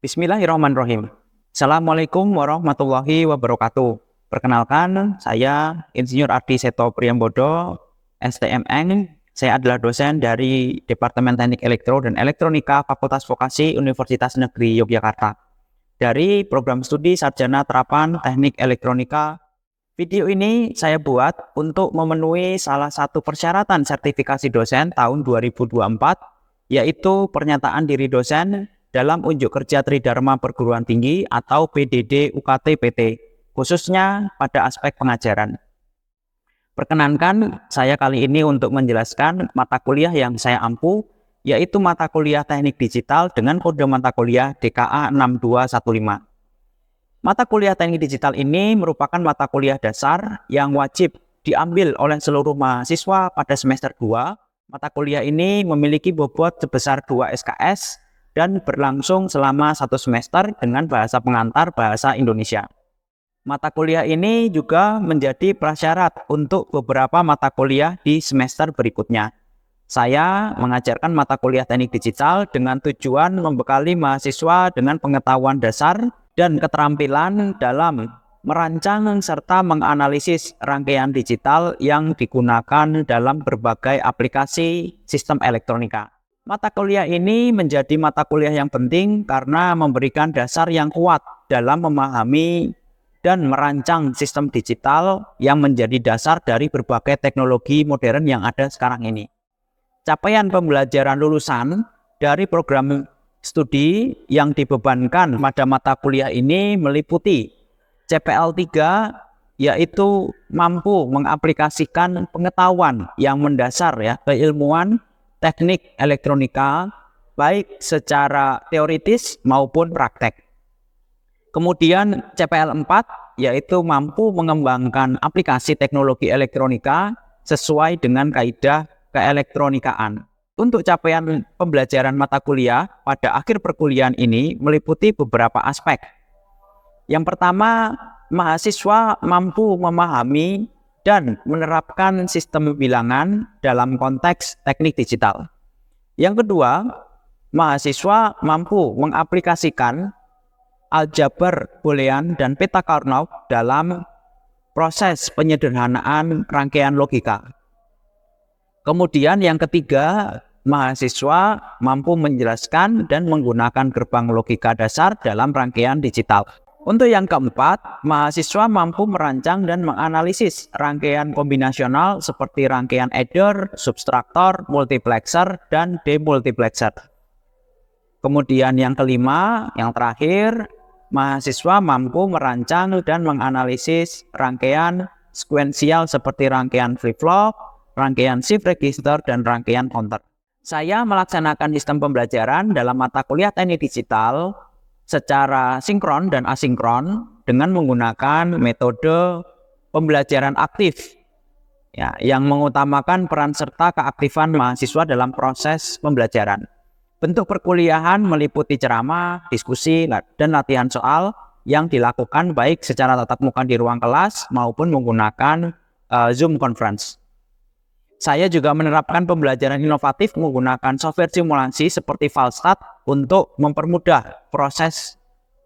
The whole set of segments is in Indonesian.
Bismillahirrahmanirrahim. Assalamualaikum warahmatullahi wabarakatuh. Perkenalkan, saya Insinyur Ardi Seto Priyambodo, STMN. Saya adalah dosen dari Departemen Teknik Elektro dan Elektronika Fakultas Vokasi Universitas Negeri Yogyakarta. Dari program studi Sarjana Terapan Teknik Elektronika. Video ini saya buat untuk memenuhi salah satu persyaratan sertifikasi dosen tahun 2024, yaitu pernyataan diri dosen dalam unjuk kerja Tridharma Perguruan Tinggi atau PDD UKT PT, khususnya pada aspek pengajaran. Perkenankan saya kali ini untuk menjelaskan mata kuliah yang saya ampu, yaitu mata kuliah Teknik Digital dengan kode mata kuliah DKA 6215. Mata kuliah Teknik Digital ini merupakan mata kuliah dasar yang wajib diambil oleh seluruh mahasiswa pada semester 2. Mata kuliah ini memiliki bobot sebesar 2 SKS dan berlangsung selama 1 semester dengan bahasa pengantar bahasa Indonesia. Mata kuliah ini juga menjadi prasyarat untuk beberapa mata kuliah di semester berikutnya. Saya mengajarkan mata kuliah Teknik Digital dengan tujuan membekali mahasiswa dengan pengetahuan dasar dan keterampilan dalam merancang serta menganalisis rangkaian digital yang digunakan dalam berbagai aplikasi sistem elektronika. Mata kuliah ini menjadi mata kuliah yang penting karena memberikan dasar yang kuat dalam memahami dan merancang sistem digital yang menjadi dasar dari berbagai teknologi modern yang ada sekarang ini. Capaian pembelajaran lulusan dari program studi yang dibebankan pada mata kuliah ini meliputi CPL 3, yaitu mampu mengaplikasikan pengetahuan yang mendasar keilmuan teknik elektronika, baik secara teoritis maupun praktek. Kemudian CPL 4, yaitu mampu mengembangkan aplikasi teknologi elektronika sesuai dengan kaidah keelektronikaan. Untuk capaian pembelajaran mata kuliah pada akhir perkuliahan ini meliputi beberapa aspek. Yang pertama, mahasiswa mampu memahami dan menerapkan sistem bilangan dalam konteks teknik digital. Yang kedua, mahasiswa mampu mengaplikasikan aljabar boolean dan peta Karnaugh dalam proses penyederhanaan rangkaian logika. Kemudian yang ketiga, mahasiswa mampu menjelaskan dan menggunakan gerbang logika dasar dalam rangkaian digital. Untuk yang keempat, mahasiswa mampu merancang dan menganalisis rangkaian kombinasional seperti rangkaian adder, subtraktor, multiplexer, dan demultiplexer. Kemudian yang kelima, yang terakhir, mahasiswa mampu merancang dan menganalisis rangkaian sekuensial seperti rangkaian flip-flop, rangkaian shift register, dan rangkaian counter. Saya melaksanakan sistem pembelajaran dalam mata kuliah Teknik Digital secara sinkron dan asinkron dengan menggunakan metode pembelajaran aktif yang mengutamakan peran serta keaktifan mahasiswa dalam proses pembelajaran. Bentuk perkuliahan meliputi ceramah, diskusi, dan latihan soal yang dilakukan baik secara tatap muka di ruang kelas maupun menggunakan Zoom Conference. Saya juga menerapkan pembelajaran inovatif menggunakan software simulasi seperti Falstad untuk mempermudah proses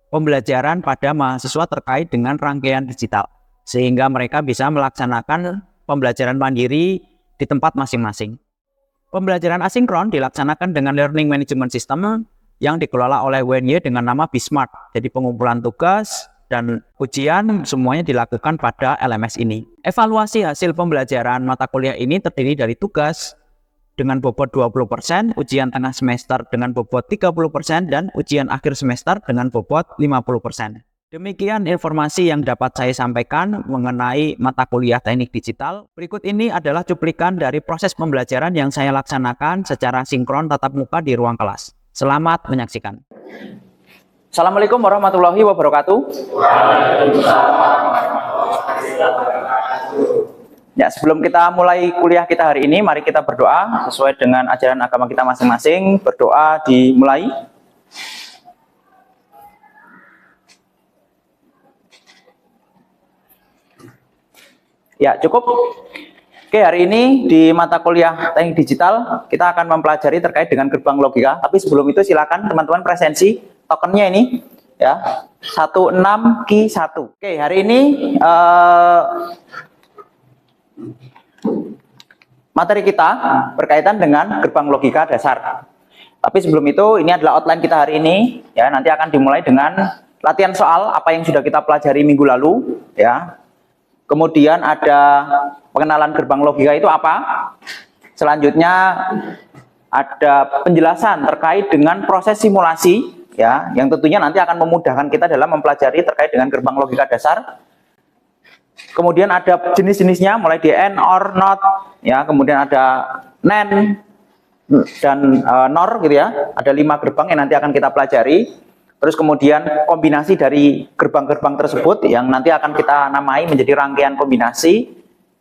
pembelajaran pada mahasiswa terkait dengan rangkaian digital, sehingga mereka bisa melaksanakan pembelajaran mandiri di tempat masing-masing. Pembelajaran asinkron dilaksanakan dengan Learning Management System yang dikelola oleh UNY dengan nama BSmart. Jadi pengumpulan tugas dan ujian semuanya dilakukan pada LMS ini. Evaluasi hasil pembelajaran mata kuliah ini terdiri dari tugas dengan bobot 20%, ujian tengah semester dengan bobot 30%, dan ujian akhir semester dengan bobot 50%. Demikian informasi yang dapat saya sampaikan mengenai mata kuliah Teknik Digital. Berikut ini adalah cuplikan dari proses pembelajaran yang saya laksanakan secara sinkron tatap muka di ruang kelas. Selamat menyaksikan. Assalamualaikum warahmatullahi wabarakatuh. Ya, sebelum kita mulai kuliah kita hari ini, mari kita berdoa sesuai dengan ajaran agama kita masing-masing. Berdoa dimulai. Ya, cukup. Oke, hari ini di mata kuliah Teknik Digital kita akan mempelajari terkait dengan gerbang logika. Tapi sebelum itu silakan teman-teman presensi tokennya ini ya 16Q1. Oke, hari ini materi kita berkaitan dengan gerbang logika dasar. Tapi sebelum itu, ini adalah outline kita hari ini ya. Nanti akan dimulai dengan latihan soal apa yang sudah kita pelajari minggu lalu ya. Kemudian ada pengenalan gerbang logika itu apa. Selanjutnya ada penjelasan terkait dengan proses simulasi ya, yang tentunya nanti akan memudahkan kita dalam mempelajari terkait dengan gerbang logika dasar. Kemudian ada jenis-jenisnya mulai di AND, OR, NOT ya, kemudian ada NAND dan NOR gitu ya. Ada 5 gerbang yang nanti akan kita pelajari. Terus kemudian kombinasi dari gerbang-gerbang tersebut yang nanti akan kita namai menjadi rangkaian kombinasi.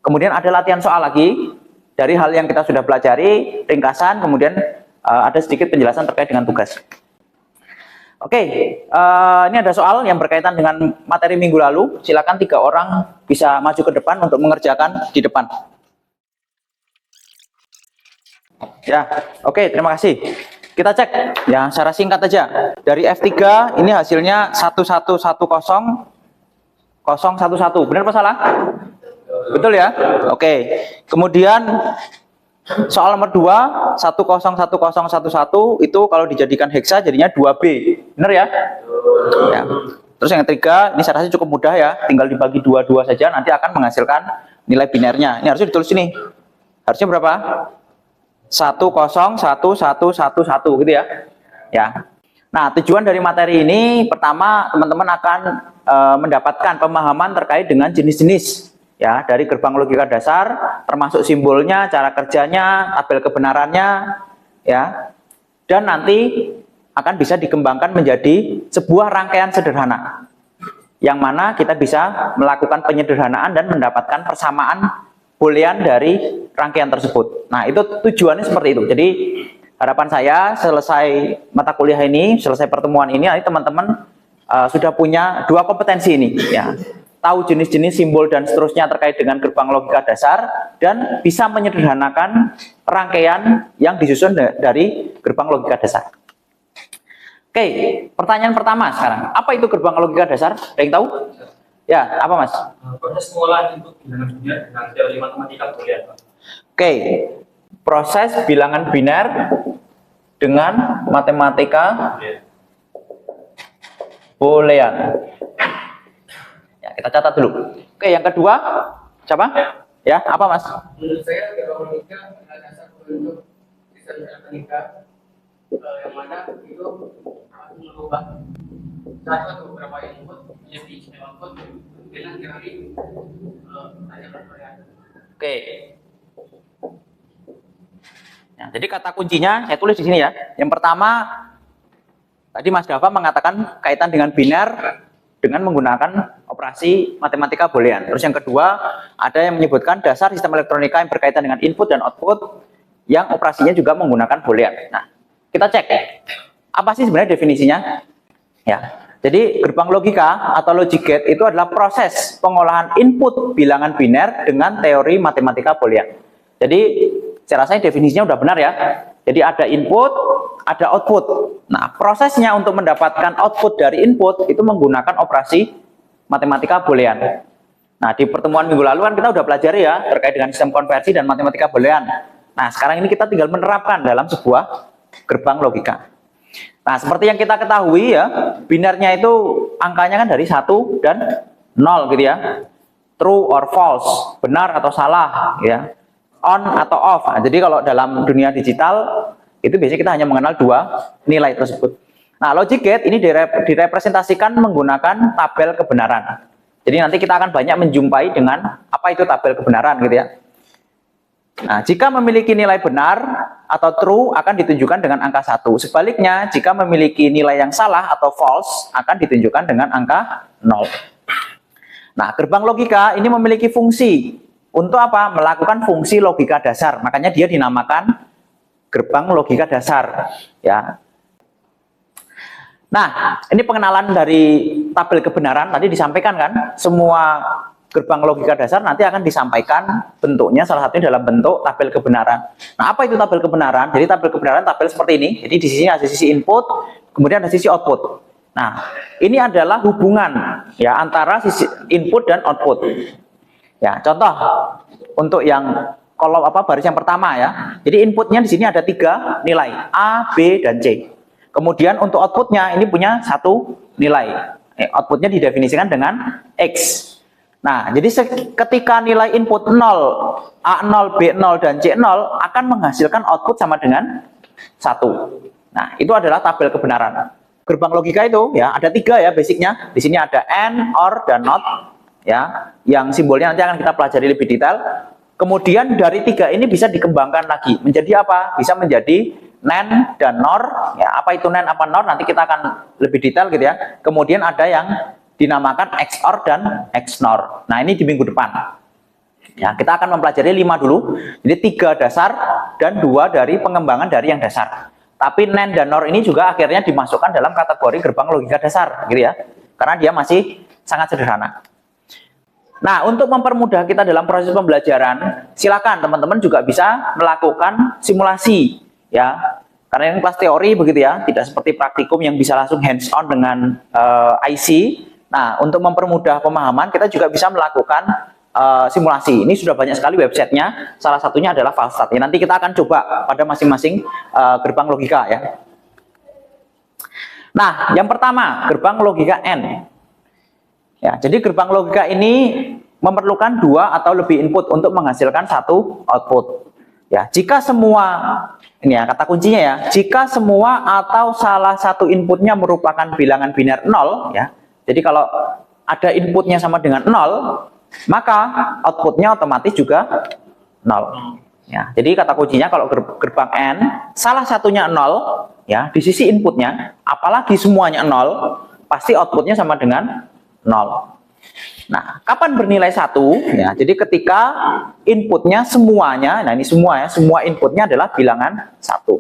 Kemudian ada latihan soal lagi dari hal yang kita sudah pelajari, ringkasan, kemudian ada sedikit penjelasan terkait dengan tugas. Oke, ini ada soal yang berkaitan dengan materi minggu lalu. Silakan 3 orang bisa maju ke depan untuk mengerjakan di depan. Ya, oke, terima kasih. Kita cek ya secara singkat aja. Dari F3 ini hasilnya 1110011. Benar apa salah? Betul ya? Oke. Kemudian soal nomor 2 101011 itu kalau dijadikan heksa jadinya 2B. Benar ya? Ya. Terus yang ketiga, ini saya rasa cukup mudah ya. Tinggal dibagi 2 saja nanti akan menghasilkan nilai binernya. Ini harusnya ditulis sini. Harusnya berapa? 101111 gitu ya. Ya. Nah, tujuan dari materi ini pertama teman-teman akan mendapatkan pemahaman terkait dengan jenis-jenis ya dari gerbang logika dasar, termasuk simbolnya, cara kerjanya, tabel kebenarannya ya. Dan nanti akan bisa dikembangkan menjadi sebuah rangkaian sederhana. Yang mana kita bisa melakukan penyederhanaan dan mendapatkan persamaan boolean dari rangkaian tersebut. Nah, itu tujuannya seperti itu. Jadi, harapan saya selesai mata kuliah ini, selesai pertemuan ini, nanti teman-teman sudah punya 2 kompetensi ini. Ya. Tahu jenis-jenis simbol dan seterusnya terkait dengan gerbang logika dasar, dan bisa menyederhanakan rangkaian yang disusun dari gerbang logika dasar. Oke, pertanyaan pertama sekarang. Apa itu gerbang logika dasar? Ada yang tahu? Ya, apa Mas? Proses pengolahan input bilangan biner dengan teori matematika boolean. Oke, proses bilangan biner dengan matematika boolean. Ya, kita catat dulu. Oke, yang kedua, siapa? Ya, apa Mas? Menurut saya gerbang logika adalah dasar untuk sistem matematika yang mana itu mengubah satu atau beberapa input menjadi output dengan teori boolean. Oke. Ya, jadi kata kuncinya saya tulis di sini ya. Yang pertama tadi Mas Dava mengatakan kaitan dengan biner dengan menggunakan operasi matematika boolean. Terus yang kedua ada yang menyebutkan dasar sistem elektronika yang berkaitan dengan input dan output yang operasinya juga menggunakan boolean. Nah, kita cek apa sih sebenarnya definisinya? Ya. Jadi gerbang logika atau logic gate itu adalah proses pengolahan input bilangan biner dengan teori matematika boolean. Jadi saya rasa definisinya udah benar ya. Jadi ada input, ada output. Nah, prosesnya untuk mendapatkan output dari input itu menggunakan operasi matematika boolean. Nah, di pertemuan minggu lalu kan kita udah pelajari ya terkait dengan sistem konversi dan matematika boolean. Nah, sekarang ini kita tinggal menerapkan dalam sebuah gerbang logika. Nah, seperti yang kita ketahui ya, binernya itu angkanya kan dari 1 dan 0 gitu ya. True or false, benar atau salah ya. On atau off. Nah, jadi kalau dalam dunia digital itu biasanya kita hanya mengenal 2 nilai tersebut. Nah, logic gate ini direpresentasikan menggunakan tabel kebenaran. Jadi nanti kita akan banyak menjumpai dengan apa itu tabel kebenaran gitu ya. Nah, jika memiliki nilai benar atau true akan ditunjukkan dengan angka 1. Sebaliknya, jika memiliki nilai yang salah atau false akan ditunjukkan dengan angka 0. Nah, gerbang logika ini memiliki fungsi untuk apa? Melakukan fungsi logika dasar. Makanya dia dinamakan gerbang logika dasar, ya. Nah, ini pengenalan dari tabel kebenaran tadi disampaikan kan? Semua gerbang logika dasar nanti akan disampaikan bentuknya salah satunya dalam bentuk tabel kebenaran. Nah, apa itu tabel kebenaran? Jadi tabel kebenaran tabel seperti ini. Jadi di sini ada sisi input, kemudian ada sisi output. Nah, ini adalah hubungan ya antara sisi input dan output. Ya, contoh untuk yang kolom baris yang pertama ya. Jadi inputnya di sini ada 3 nilai A, B, dan C. Kemudian untuk outputnya ini punya 1 nilai. Outputnya didefinisikan dengan X. Nah, jadi ketika nilai input 0, A0, B0, dan C0 akan menghasilkan output sama dengan 1. Nah, itu adalah tabel kebenaran. Gerbang logika itu ya ada 3 ya basicnya. Di sini ada AND, OR, dan NOT ya. Yang simbolnya nanti akan kita pelajari lebih detail. Kemudian dari 3 ini bisa dikembangkan lagi menjadi apa? Bisa menjadi NAND dan NOR. Ya, apa itu NAND apa NOR nanti kita akan lebih detail gitu ya. Kemudian ada yang dinamakan XOR dan XNOR. Nah, ini di minggu depan. Ya, kita akan mempelajari 5 dulu. Jadi 3 dasar dan 2 dari pengembangan dari yang dasar. Tapi NAND dan NOR ini juga akhirnya dimasukkan dalam kategori gerbang logika dasar, gitu ya. Karena dia masih sangat sederhana. Nah, untuk mempermudah kita dalam proses pembelajaran, silakan teman-teman juga bisa melakukan simulasi, ya. Karena ini kelas teori begitu ya, tidak seperti praktikum yang bisa langsung hands on dengan IC. Nah, untuk mempermudah pemahaman, kita juga bisa melakukan simulasi. Ini sudah banyak sekali websitenya. Salah satunya adalah Falstad. Ya, nanti kita akan coba pada masing-masing gerbang logika ya. Nah, yang pertama gerbang logika N. Ya, jadi gerbang logika ini memerlukan 2 atau lebih input untuk menghasilkan 1 output. Ya, jika semua ini ya kata kuncinya ya, jika semua atau salah satu inputnya merupakan bilangan biner 0 ya. Jadi kalau ada inputnya sama dengan 0, maka outputnya otomatis juga 0. Ya, jadi kata kuncinya kalau gerbang N salah satunya 0 ya di sisi inputnya, apalagi semuanya 0, pasti outputnya sama dengan 0. Nah, kapan bernilai 1? Ya, jadi ketika inputnya semuanya, nah ini semua ya, semua inputnya adalah bilangan 1.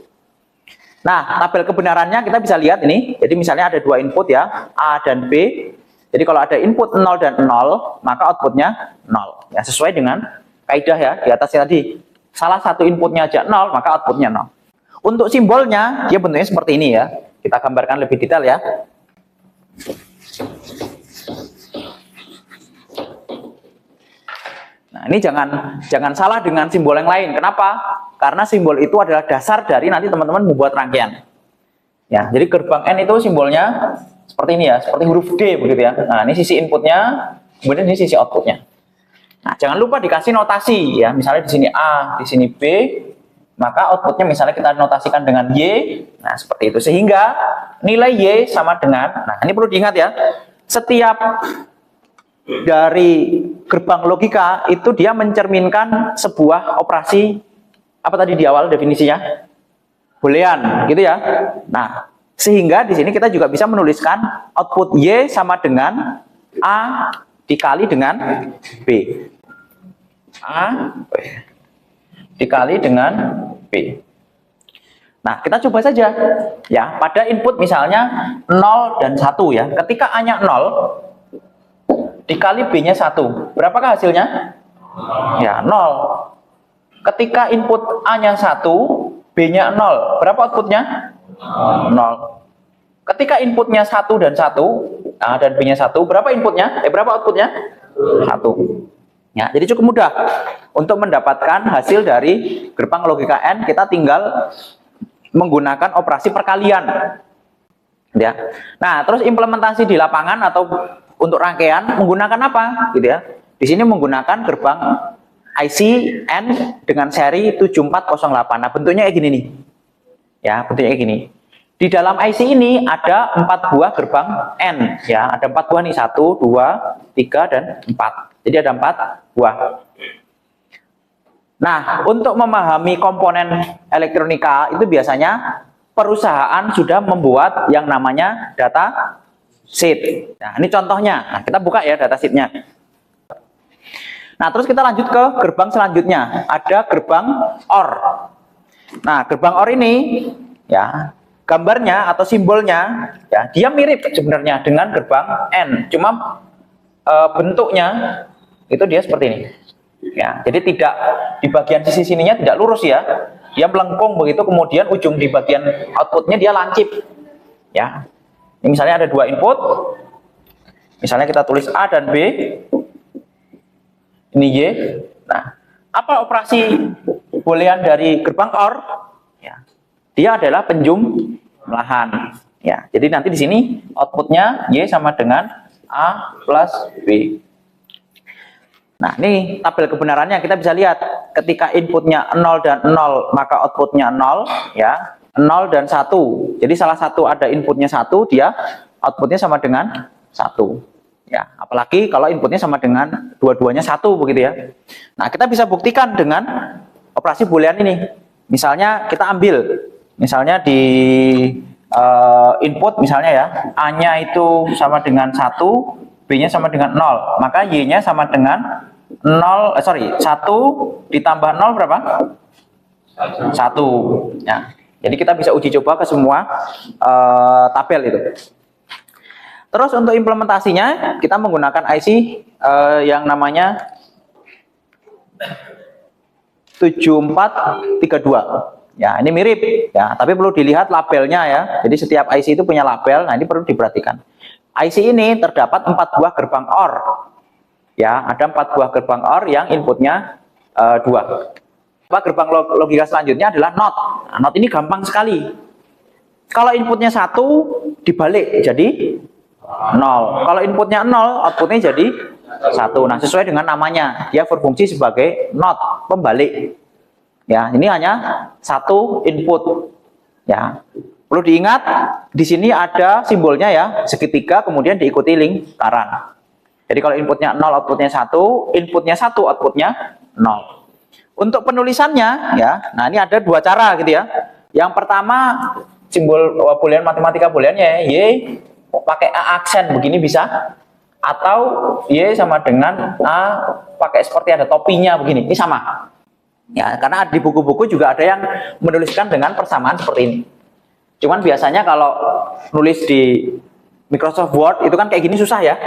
Nah, tabel kebenarannya kita bisa lihat ini. Jadi misalnya ada 2 input ya, A dan B. Jadi kalau ada input 0 dan 0, maka outputnya 0. Ya, sesuai dengan kaidah ya di atasnya tadi. Salah satu inputnya aja 0, maka outputnya 0. Untuk simbolnya, dia bentuknya seperti ini ya. Kita gambarkan lebih detail ya. Nah, ini jangan salah dengan simbol yang lain. Kenapa? Karena simbol itu adalah dasar dari nanti teman-teman membuat rangkaian. Ya, jadi gerbang N itu simbolnya seperti ini ya, seperti huruf D begitu ya. Nah, ini sisi inputnya, kemudian ini sisi outputnya. Nah, jangan lupa dikasih notasi ya. Misalnya di sini A, di sini B, maka outputnya misalnya kita notasikan dengan Y. Nah, seperti itu. Sehingga nilai Y sama dengan, nah ini perlu diingat ya, setiap dari gerbang logika itu dia mencerminkan sebuah operasi, apa tadi di awal definisinya? Boolean, gitu ya. Nah, sehingga di sini kita juga bisa menuliskan output Y sama dengan A dikali dengan B. A dikali dengan B. Nah, kita coba saja. Ya, pada input misalnya 0 dan 1 ya. Ketika A-nya 0 dikali B-nya 1. Berapakah hasilnya? Ya, 0. Ketika input A-nya 1, B-nya 0. Berapa outputnya? 0. Ketika inputnya 1 dan 1, A dan B-nya 1, berapa inputnya? Berapa outputnya? 1. Ya, jadi cukup mudah. Untuk mendapatkan hasil dari gerbang logika N, kita tinggal menggunakan operasi perkalian. Ya. Nah, terus implementasi di lapangan atau untuk rangkaian menggunakan apa? Gitu ya. Di sini menggunakan gerbang IC N dengan seri 7408. Nah, bentuknya kayak gini nih. Ya, bentuknya kayak gini. Di dalam IC ini ada 4 buah gerbang N. Ya, ada 4 buah nih. 1, 2, 3, dan 4. Jadi ada 4 buah. Nah, untuk memahami komponen elektronika itu biasanya perusahaan sudah membuat yang namanya data sheet. Nah, ini contohnya. Nah, kita buka ya data sheet-nya. Nah, terus kita lanjut ke gerbang selanjutnya. Ada gerbang OR. Nah, gerbang OR ini ya, gambarnya atau simbolnya ya, dia mirip sebenarnya dengan gerbang N. Cuma bentuknya itu dia seperti ini. Ya, jadi tidak di bagian sisi sininya tidak lurus ya. Dia melengkung begitu, kemudian ujung di bagian outputnya dia lancip. Ya. Ini misalnya ada dua input. Misalnya kita tulis A dan B. Ini Y. Nah, apa operasi boolean dari gerbang OR? Ya. Dia adalah penjumlahan. Ya, jadi nanti di sini outputnya Y sama dengan A plus B. Nah, ini tabel kebenarannya kita bisa lihat ketika inputnya 0 dan 0 maka outputnya 0 ya, 0 dan 1. Jadi salah satu ada inputnya 1, dia outputnya sama dengan 1. Ya, apalagi kalau inputnya sama dengan dua-duanya 1 begitu ya. Nah, kita bisa buktikan dengan operasi boolean ini. Misalnya kita ambil misalnya di input misalnya ya, A-nya itu sama dengan 1, B-nya sama dengan 0, maka Y-nya sama dengan 1 ditambah 0 berapa? 1. Ya. Jadi kita bisa uji coba ke semua tabel itu. Terus untuk implementasinya kita menggunakan IC yang namanya 7432. Ya, ini mirip ya, tapi perlu dilihat labelnya ya. Jadi setiap IC itu punya label. Nah, ini perlu diperhatikan. IC ini terdapat 4 buah gerbang OR. Ya, ada 4 buah gerbang OR yang inputnya 2. Gerbang logika selanjutnya adalah NOT. Nah, NOT ini gampang sekali. Kalau inputnya 1 dibalik jadi 0. Kalau inputnya 0, outputnya jadi 1. Nah, sesuai dengan namanya, dia berfungsi sebagai NOT, pembalik. Ya, ini hanya 1 input. Ya. Perlu diingat, di sini ada simbolnya ya, segitiga kemudian diikuti lingkaran. Jadi kalau inputnya 0, outputnya 1, inputnya 1, outputnya 0. Untuk penulisannya ya, nah ini ada 2 cara gitu ya. Yang pertama, simbol boolean matematika booleannya Y pakai A aksen begini bisa, atau Y sama dengan A pakai seperti ada topinya begini. Ini sama. Ya, karena di buku-buku juga ada yang menuliskan dengan persamaan seperti ini. Cuman biasanya kalau nulis di Microsoft Word itu kan kayak gini susah ya.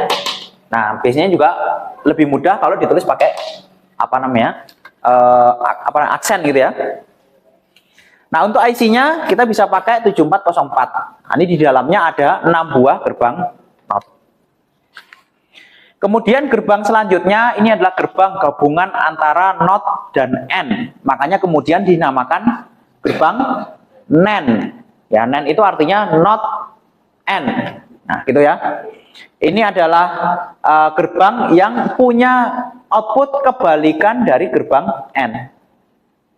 Nah, biasanya juga lebih mudah kalau ditulis pakai aksen gitu ya. Nah, untuk IC-nya kita bisa pakai 7404. Nah, ini di dalamnya ada 6 buah gerbang NOT. Kemudian gerbang selanjutnya ini adalah gerbang gabungan antara NOT dan AND. Makanya kemudian dinamakan gerbang NAND. Ya, NAND itu artinya NOT AND. Nah, gitu ya. Ini adalah gerbang yang punya output kebalikan dari gerbang AND.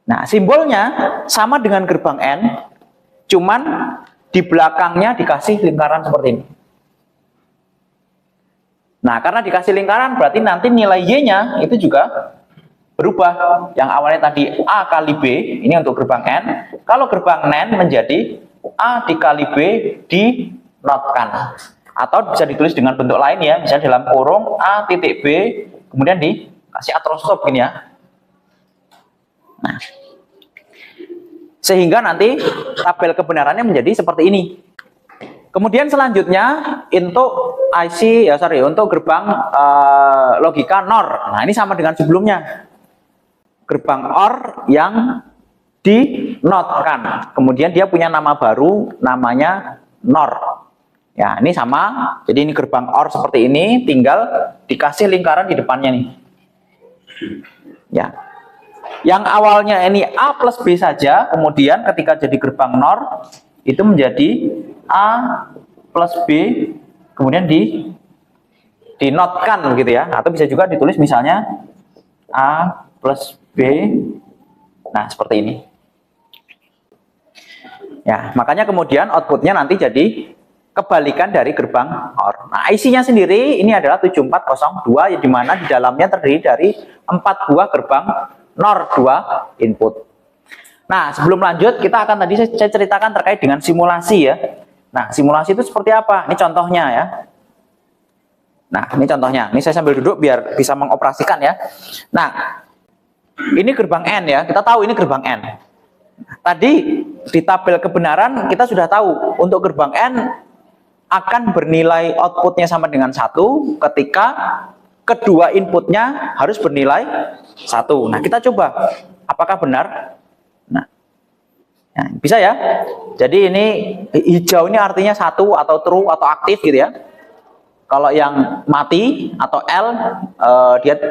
Nah, simbolnya sama dengan gerbang AND, cuman di belakangnya dikasih lingkaran seperti ini. Nah, karena dikasih lingkaran berarti nanti nilai Y-nya itu juga berubah. Yang awalnya tadi A kali B, ini untuk gerbang AND. Kalau gerbang NAND menjadi A dikali B dinotkan. Atau bisa ditulis dengan bentuk lain ya, misalnya dalam kurung A titik B, kemudian dikasih atroscope gini ya. Nah, sehingga nanti tabel kebenarannya menjadi seperti ini. Kemudian selanjutnya untuk untuk gerbang logika NOR. Nah, ini sama dengan sebelumnya. Gerbang OR yang dinotkan. Kemudian dia punya nama baru, namanya NOR. Ya, ini sama. Jadi ini gerbang OR seperti ini, tinggal dikasih lingkaran di depannya nih. Ya. Yang awalnya ini A plus B saja, kemudian ketika jadi gerbang NOR itu menjadi A plus B, kemudian dinotkan gitu ya, atau bisa juga ditulis misalnya A plus B. Nah, seperti ini. Ya, makanya kemudian outputnya nanti jadi kebalikan dari gerbang OR. Nah, IC-nya sendiri ini adalah 7402, yang dimana di dalamnya terdiri dari 4 buah gerbang NOR 2 input. Nah, sebelum lanjut, kita akan tadi saya ceritakan terkait dengan simulasi ya. Nah, simulasi itu seperti apa? Ini contohnya ya. Nah, ini contohnya. Ini saya sambil duduk biar bisa mengoperasikan ya. Nah, ini gerbang N ya. Kita tahu ini gerbang N. Tadi di tabel kebenaran kita sudah tahu untuk gerbang N akan bernilai outputnya sama dengan 1 ketika kedua inputnya harus bernilai 1. Nah, kita coba apakah benar. Nah, bisa ya. Jadi ini hijau ini artinya 1 atau true atau aktif gitu ya. Kalau yang mati atau L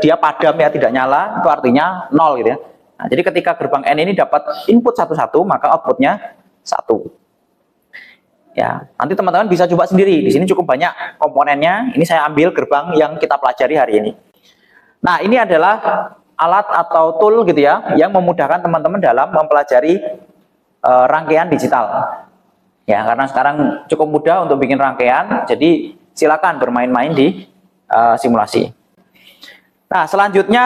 dia padam ya, tidak nyala, itu artinya 0 gitu ya. Nah, jadi ketika gerbang N ini dapat input 1 maka outputnya 1. Ya, nanti teman-teman bisa coba sendiri. Di sini cukup banyak komponennya. Ini saya ambil gerbang yang kita pelajari hari ini. Nah, ini adalah alat atau tool gitu ya, yang memudahkan teman-teman dalam mempelajari rangkaian digital. Ya, karena sekarang cukup mudah untuk bikin rangkaian, jadi silakan bermain-main di simulasi. Nah, selanjutnya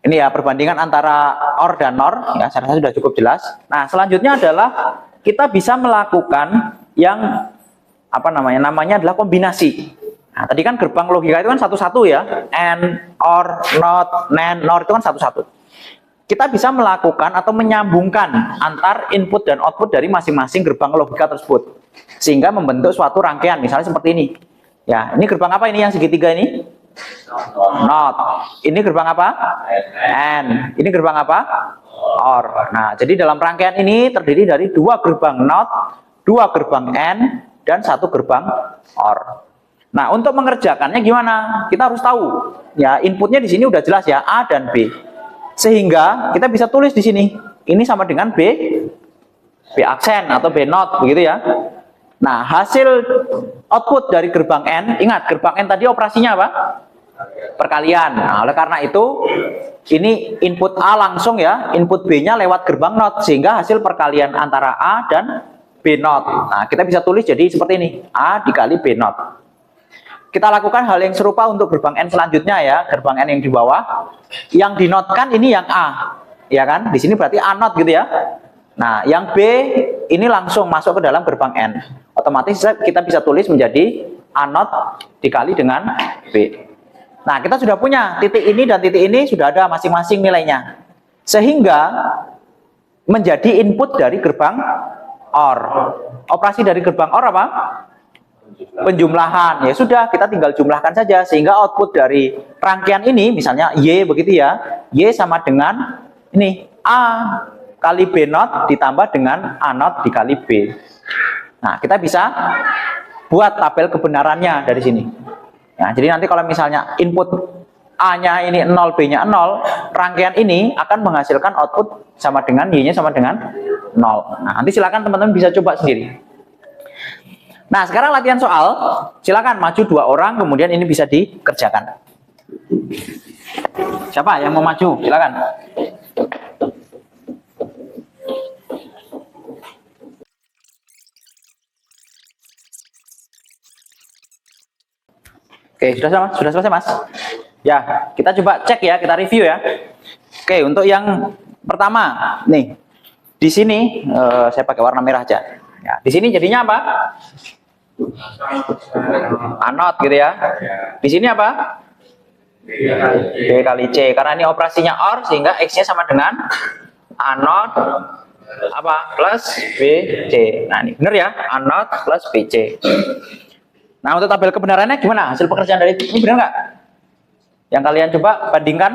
ini ya perbandingan antara OR dan NOR. Ya, saya rasa sudah cukup jelas. Nah, selanjutnya adalah kita bisa melakukan yang namanya adalah kombinasi. Nah, tadi kan gerbang logika itu kan satu-satu ya, AND, OR, NOT, NAND, NOR itu kan satu-satu. Kita bisa melakukan atau menyambungkan antar input dan output dari masing-masing gerbang logika tersebut, sehingga membentuk suatu rangkaian, misalnya seperti ini. Ya, ini gerbang apa ini yang segitiga ini? NOT. Ini gerbang apa? AND. Ini gerbang apa? OR. Nah, jadi dalam rangkaian ini terdiri dari 2 gerbang NOT, 2 gerbang AND, dan 1 gerbang OR. Nah, untuk mengerjakannya gimana? Kita harus tahu. Ya, inputnya di sini udah jelas ya, A dan B. Sehingga kita bisa tulis di sini. Ini sama dengan B aksen atau B not, begitu ya. Nah, hasil output dari gerbang N, ingat gerbang N tadi operasinya apa? Perkalian. Nah, oleh karena itu ini input A langsung ya, input B-nya lewat gerbang not, sehingga hasil perkalian antara A dan B not. Nah, kita bisa tulis jadi seperti ini, A dikali B not. Kita lakukan hal yang serupa untuk gerbang N selanjutnya ya, gerbang N yang di bawah. Yang dinotkan ini yang A, ya kan? Di sini berarti A not gitu ya. Nah, yang B ini langsung masuk ke dalam gerbang N. Otomatis kita bisa tulis menjadi A not dikali dengan B. Nah, kita sudah punya titik ini dan titik ini sudah ada masing-masing nilainya. Sehingga menjadi input dari gerbang OR. Operasi dari gerbang OR apa? Penjumlahan. Ya sudah, kita tinggal jumlahkan saja sehingga output dari rangkaian ini misalnya Y begitu ya. Y sama dengan ini A kali B not ditambah dengan A not dikali B. Nah, kita bisa buat tabel kebenarannya dari sini. Nah, jadi nanti kalau misalnya input A-nya ini 0, B-nya 0, rangkaian ini akan menghasilkan output sama dengan Y-nya sama dengan 0. Nah, nanti silakan teman-teman bisa coba sendiri. Nah, sekarang latihan soal. Silakan maju 2 orang, kemudian ini bisa dikerjakan. Siapa yang mau maju? Silakan. Oke, sudah selesai, Mas. Ya, kita coba cek ya, kita review ya. Oke, untuk yang pertama, nih. Di sini saya pakai warna merah aja. Ya, di sini jadinya apa? A not gitu ya. Di sini apa? B kali C. Karena ini operasinya OR sehingga X-nya sama dengan A not apa? Plus B C. Nah, ini benar ya? A not plus B C. Nah, untuk tabel kebenarannya gimana? Hasil pekerjaan dari ini benar nggak? Yang kalian coba bandingkan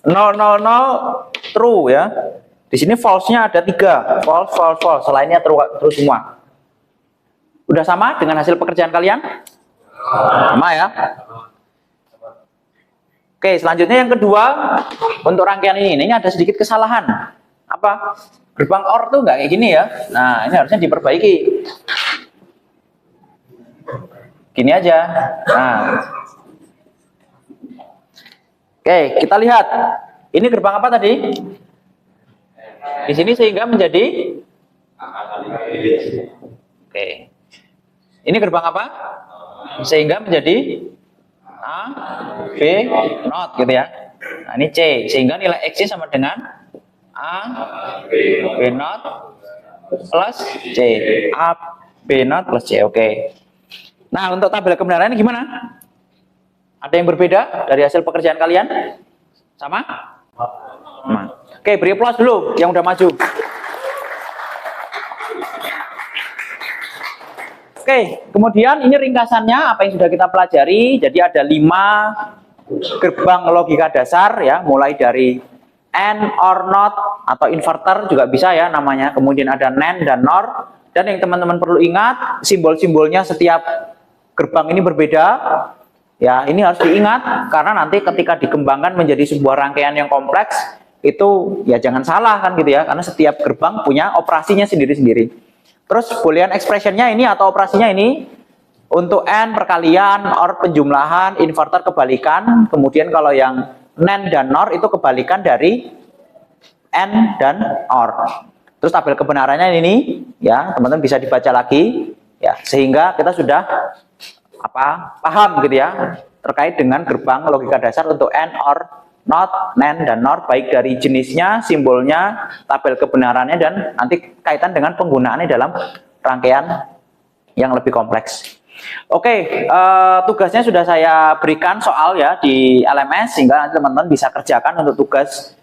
0, 0, 0 true ya. Di sini false-nya ada 3. False, false, false. Selainnya true semua. Udah sama dengan hasil pekerjaan kalian? Sama ya. Oke, selanjutnya yang kedua untuk rangkaian ini ada sedikit kesalahan. Apa? Gerbang OR tuh nggak kayak gini ya. Nah, ini harusnya diperbaiki. Gini aja. Nah. Oke, kita lihat. Ini gerbang apa tadi? Di sini sehingga menjadi Oke. Ini gerbang apa? Sehingga menjadi A, B, not gitu ya. Nah, ini C. Sehingga nilai X-nya sama dengan A, B not plus C. A, B not plus C. Oke. Nah, untuk tabel kebenarannya gimana? Ada yang berbeda dari hasil pekerjaan kalian? Sama? Sama. Oke, beri aplaus dulu yang udah maju. Oke, kemudian ini ringkasannya apa yang sudah kita pelajari. Jadi ada 5 gerbang logika dasar ya, mulai dari AND, OR, NOT, atau inverter juga bisa ya namanya. Kemudian ada NAND dan NOR. Dan yang teman-teman perlu ingat, simbol-simbolnya setiap gerbang ini berbeda. Ya, ini harus diingat karena nanti ketika dikembangkan menjadi sebuah rangkaian yang kompleks, itu ya jangan salah kan gitu ya, karena setiap gerbang punya operasinya sendiri-sendiri. Terus boolean expressionnya ini atau operasinya ini untuk AND perkalian, OR penjumlahan, inverter kebalikan. Kemudian kalau yang NAND dan NOR itu kebalikan dari AND dan OR. Terus tabel kebenarannya ini ya teman-teman bisa dibaca lagi ya, sehingga kita sudah paham gitu ya terkait dengan gerbang logika dasar untuk AND, OR, NOT, NAND, dan NOR, baik dari jenisnya, simbolnya, tabel kebenarannya, dan nanti kaitan dengan penggunaannya dalam rangkaian yang lebih kompleks. Oke, tugasnya sudah saya berikan soal ya di LMS, sehingga nanti teman-teman bisa kerjakan untuk tugas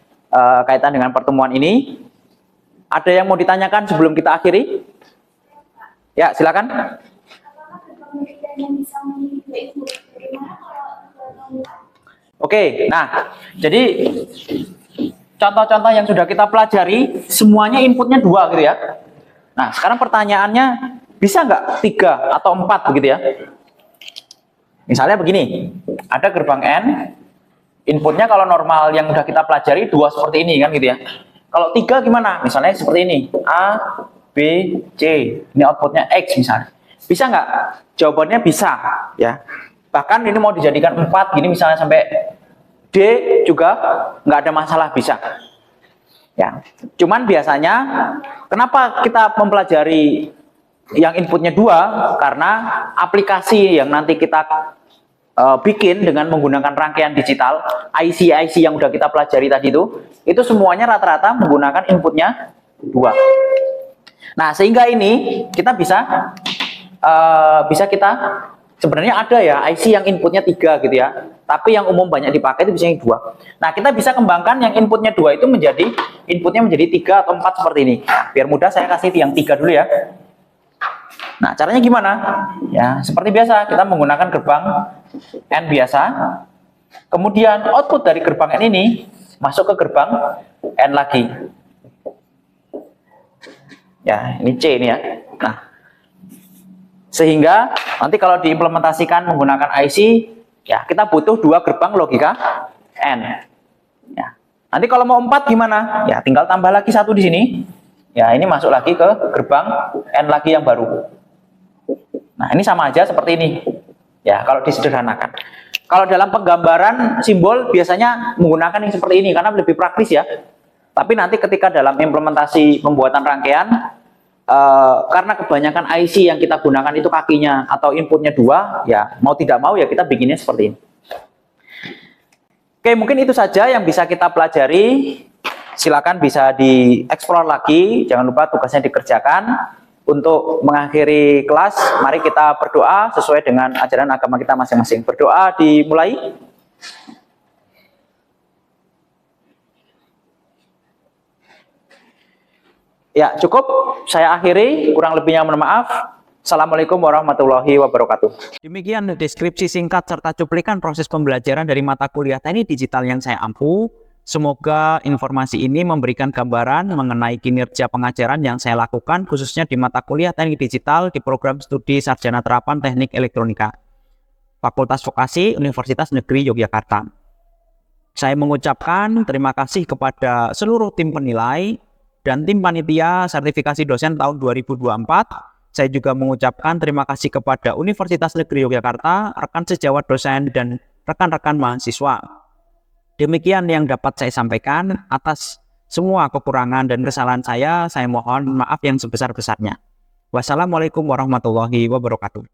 kaitan dengan pertemuan ini. Ada yang mau ditanyakan sebelum kita akhiri? Ya, silakan. Oke, nah, jadi contoh-contoh yang sudah kita pelajari, semuanya inputnya 2 gitu ya. Nah, sekarang pertanyaannya, bisa nggak 3 atau 4 begitu ya? Misalnya begini, ada gerbang N, inputnya kalau normal yang sudah kita pelajari 2 seperti ini kan gitu ya. Kalau 3 gimana? Misalnya seperti ini, A, B, C, ini outputnya X misalnya. Bisa nggak? Jawabannya bisa ya. Bahkan ini mau dijadikan 4 gini misalnya sampai D juga nggak ada masalah, bisa. Ya, cuman biasanya kenapa kita mempelajari yang inputnya 2? Karena aplikasi yang nanti kita bikin dengan menggunakan rangkaian digital, IC yang udah kita pelajari tadi itu semuanya rata-rata menggunakan inputnya 2. Nah, sehingga ini kita bisa kita sebenarnya ada ya IC yang inputnya 3 gitu ya, tapi yang umum banyak dipakai itu bisa yang 2. Nah, kita bisa kembangkan yang inputnya 2 itu menjadi inputnya menjadi 3 atau 4 seperti ini. Nah, biar mudah saya kasih yang 3 dulu ya. Nah, caranya gimana? Ya, seperti biasa kita menggunakan gerbang N biasa. Kemudian output dari gerbang N ini masuk ke gerbang N lagi. Ya, ini C ini ya. Nah, sehingga nanti kalau diimplementasikan menggunakan IC, ya kita butuh 2 gerbang logika N. Ya. Nanti kalau mau 4 gimana? Ya tinggal tambah lagi 1 di sini. Ya ini masuk lagi ke gerbang N lagi yang baru. Nah ini sama aja seperti ini. Ya kalau disederhanakan. Kalau dalam penggambaran simbol biasanya menggunakan yang seperti ini karena lebih praktis ya. Tapi nanti ketika dalam implementasi pembuatan rangkaian, karena kebanyakan IC yang kita gunakan itu kakinya atau inputnya 2, ya mau tidak mau ya kita bikinnya seperti ini. Oke, mungkin itu saja yang bisa kita pelajari. Silakan bisa dieksplor lagi, jangan lupa tugasnya dikerjakan. Untuk mengakhiri kelas, mari kita berdoa sesuai dengan ajaran agama kita masing-masing. Berdoa dimulai. Ya, cukup. Saya akhiri. Kurang lebihnya mohon maaf. Assalamualaikum warahmatullahi wabarakatuh. Demikian deskripsi singkat serta cuplikan proses pembelajaran dari mata kuliah teknik digital yang saya ampu. Semoga informasi ini memberikan gambaran mengenai kinerja pengajaran yang saya lakukan khususnya di mata kuliah teknik digital di program studi Sarjana Terapan Teknik Elektronika, Fakultas Vokasi Universitas Negeri Yogyakarta. Saya mengucapkan terima kasih kepada seluruh tim penilai dan tim panitia sertifikasi dosen tahun 2024. Saya juga mengucapkan terima kasih kepada Universitas Negeri Yogyakarta, rekan sejawat dosen, dan rekan-rekan mahasiswa. Demikian yang dapat saya sampaikan. Atas semua kekurangan dan kesalahan saya mohon maaf yang sebesar-besarnya. Wassalamualaikum warahmatullahi wabarakatuh.